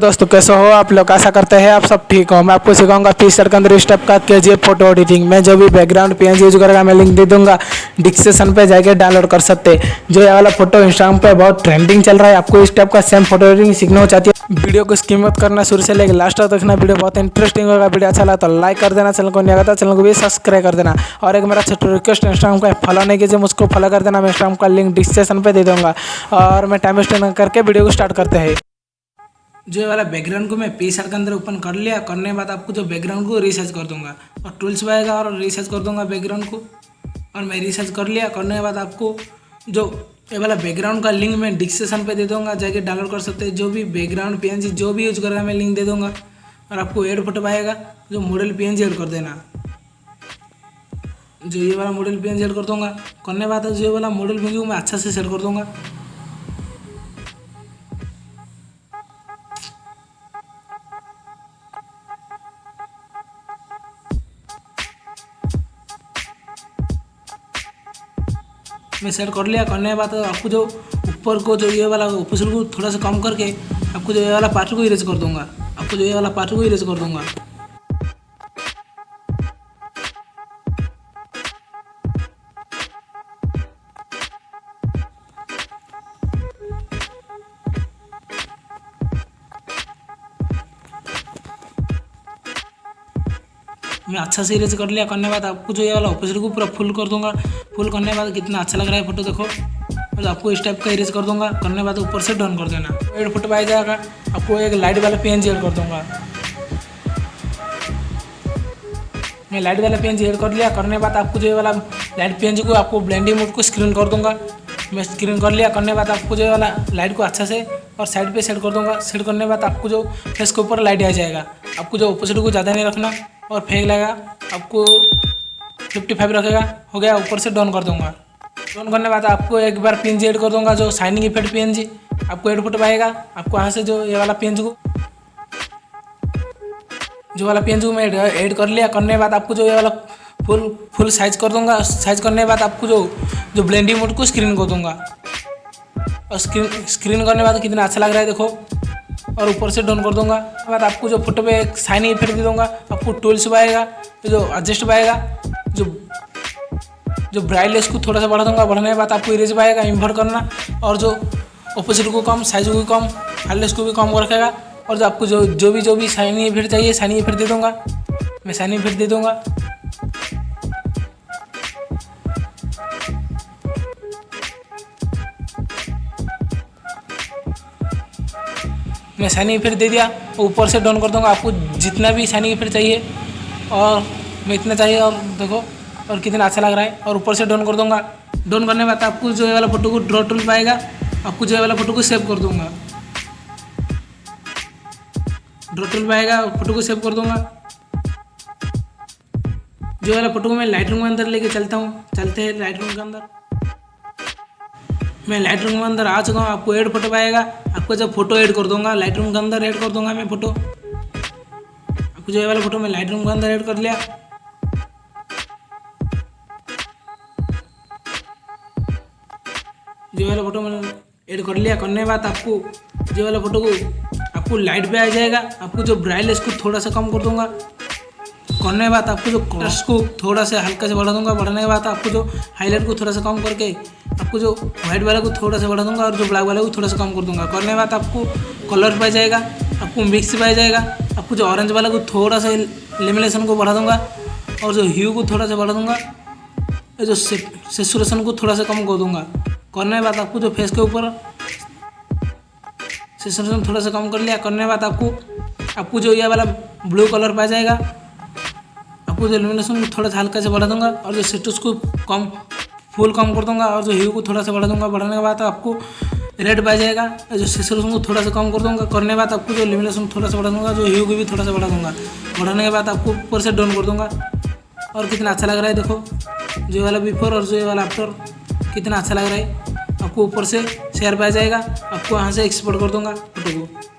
दोस्तों, कैसे हो आप लोग? आशा करते हैं आप सब ठीक हो। मैं आपको सिखाऊंगा पिक्सर्ट के अंदर स्टेप का केजीएफ फोटो एडिटिंग। मैं जो भी बैकग्राउंड पीएनजी यूज करेगा मैं लिंक दे दूंगा, डिस्क्रिप्शन पे जाके डाउनलोड कर सकते हैं। जो ये वाला फोटो इंस्टाग्राम पे बहुत ट्रेंडिंग चल रहा है। आपको इस टाइप का सेम फोटो एडिटिंग सीखना हो चाहती है, वीडियो को स्किप मत करना, शुरू से लेकर लास्ट तक देखना। वीडियो बहुत इंटरेस्टिंग होगा। वीडियो अच्छा लगा तो लाइक कर देना, चैनल को नहीं आता चैनल को भी सब्सक्राइब कर देना। और एक मेरा छोटा रिक्वेस्ट, इंस्टाग्राम का फॉलो नहीं कीजिए, मुझको फॉलो कर देना। मैं इंस्टाग्राम का लिंक डिस्क्रिप्शन पे दे दूंगा। और मैं टाइम वेस्ट करके वीडियो को स्टार्ट करते हैं। जो ये वाला बैकग्राउंड को मैं पिक्सर्ट के अंदर ओपन कर लिया। करने के बाद आपको जो बैकग्राउंड को रिसर्च कर दूंगा और टूल्स में आएगा और रिसर्च कर दूंगा बैकग्राउंड को। और मैं रिसर्च कर लिया। करने के बाद आपको जो ये वाला बैकग्राउंड का लिंक मैं डिस्क्रिप्शन पे दे दूंगा, जाके डाउनलोड कर सकते हैं। जो भी बैकग्राउंड पीएनजी जो भी यूज करेगा मैं लिंक दे दूंगा। और आपको ऐड फोटो आएगा, जो मॉडल पीएनजी ऐड कर देना। जो ये वाला मॉडल पीएनजी ऐड कर दूंगा। करने के बाद जो ये वाला मॉडल पीएनजी को मैं अच्छा से सेट कर दूंगा। मैं सेट कर लिया। करने के बाद आपको जो ऊपर को जो ये वाला ऑफिसर को थोड़ा सा कम करके आपको जो ये वाला पार्ट को इरेज कर दूंगा। आपको जो ये वाला पार्ट को इरेज कर दूंगा। मैं अच्छा से इरेज कर लिया। करने के बाद आपको जो ये वाला ऑफिसर को पूरा फुल कर दूंगा। फुल करने के बाद कितना अच्छा लग रहा है फोटो देखो। और आपको इस टाइप का इरेज कर दूंगा। करने के बाद ऊपर से डन कर देना। एड फोटो आ जाएगा। आपको एक लाइट वाला पीएनजी ऐड कर दूंगा। मैं लाइट वाला पीएनजी ऐड कर लिया। करने के बाद आपको जो ये वाला लाइट पीएनजी को आपको ब्लेंडिंग मोड को स्क्रीन कर दूंगा। मैं स्क्रीन कर लिया। करने के बाद आपको जो ये वाला लाइट को अच्छा से और साइड पे सेट कर दूंगा। सेट करने के बाद आपको जो फेस के ऊपर लाइट आ जाएगा। आपको जो ऑपोजिट को ज़्यादा नहीं रखना और फेंक लगेगा। आपको 55 रखेगा। हो गया। ऊपर से डाउन कर दूंगा। डाउन करने के बाद आपको एक बार पीएनजी ऐड कर दूंगा, जो शाइनिंग इफेक्ट पीएनजी। आपको ऐड फोटो आएगा। आपको यहाँ से जो ये वाला पीएनजी को मैं ऐड कर लिया। करने के बाद आपको जो ये वाला फुल साइज कर दूंगा। साइज करने के बाद आपको जो ब्लेंडिंग मोड को स्क्रीन कर दूंगा। और स्क्रीन करने के बाद कितना अच्छा लग रहा है देखो। और ऊपर से डाउन कर दूंगा। उसके बाद आपको जो फोटो पे एक शाइनिंग इफेक्ट दे दूंगा। आपको टूल्स में आएगा, जो एडजस्ट में आएगा, जो ब्राइटनेस को थोड़ा सा बढ़ा दूंगा। बढ़ने के बाद आपको इरेज में आएगा, इन्वर्ट करना। और जो ऑपोजिट को कम, साइज को भी कम, हार्डनेस को भी कम रखेगा। और जो आपको जो भी शाइनिंग इफेक्ट चाहिए शाइनिंग इफेक्ट दे दूंगा। मैं शाइनिंग इफेक्ट दे दूंगा। मैं शाइनिंग इफेक्ट दे दिया। ऊपर से डाउन कर दूंगा। आपको जितना भी शाइनिंग इफेक्ट चाहिए और मैं इतना चाहिए। और देखो और कितना अच्छा लग रहा है। और ऊपर से डाउन कर दूंगा। डाउन करने के बाद आपको जो ये वाला फोटो को ड्रॉ टूल पाएगा। आपको जो ये वाला फोटो को सेव कर दूंगा। ड्रॉ टूल पाएगा, फोटो को सेव कर दूंगा। जो वाला फोटो को मैं लाइट रूम के अंदर लेके चलता हूँ। चलते हैं लाइट रूम के अंदर। मैं लाइट रूम के अंदर आ चुका हूँ। आपको ऐड फोटो पाएगा। आपको जब फोटो ऐड कर दूंगा, लाइट रूम के अंदर ऐड कर दूंगा मैं फोटो। आपको जो ये वाला फोटो मैं लाइट रूम के अंदर ऐड कर लिया। जो वाला फोटो मैंने ऐड कर लिया। करने के बाद आपको जो वाला फोटो को आपको लाइट पे आ जाएगा। आपको जो ब्राइटनेस को थोड़ा सा कम कर दूंगा। करने के बाद आपको जो कलर्स को थोड़ा सा हल्का से बढ़ा दूंगा। बढ़ाने के बाद आपको जो हाईलाइट को थोड़ा सा कम करके आपको जो व्हाइट वाले को थोड़ा सा बढ़ा दूंगा। और जो ब्लैक वाले को थोड़ा सा कम कर दूंगा। करने के बाद आपको कलर पाई जाएगा। आपको मिक्स पाई जाएगा। आपको जो ऑरेंज वाला को थोड़ा सा लेमिनेशन को बढ़ा दूंगा। और जो ह्यू को थोड़ा सा बढ़ा दूंगा। जो सेचुरेशन को थोड़ा सा कम कर दूंगा। करने के बाद आपको जो फेस के ऊपर सेचुरेशन थोड़ा सा कम कर लिया। करने के बाद आपको जो ये वाला ब्लू कलर पाया जाएगा। आपको जो इल्यूमिनेशन को थोड़ा सा हल्का से बढ़ा दूंगा। और जो सेटस को फुल कम कर दूंगा। और जो ह्यू को थोड़ा सा बढ़ा दूंगा। बढ़ाने के बाद आपको रेड पाया जाएगा। जो सेचुरेशन को थोड़ा सा कम कर दूंगा। करने के बाद आपको जो इल्यूमिनेशन थोड़ा सा बढ़ा दूंगा। जो ह्यू को भी थोड़ा सा बढ़ा दूंगा। बढ़ाने के बाद आपको ऊपर से डाउन कर दूंगा। और कितना अच्छा लग रहा है देखो। जो ये वाला बिफोर और जो ये वाला आफ्टर कितना अच्छा लग रहा है। आपको ऊपर से शेयर पाया जाएगा। आपको यहाँ से एक्सपोर्ट कर दूंगा फोटो को।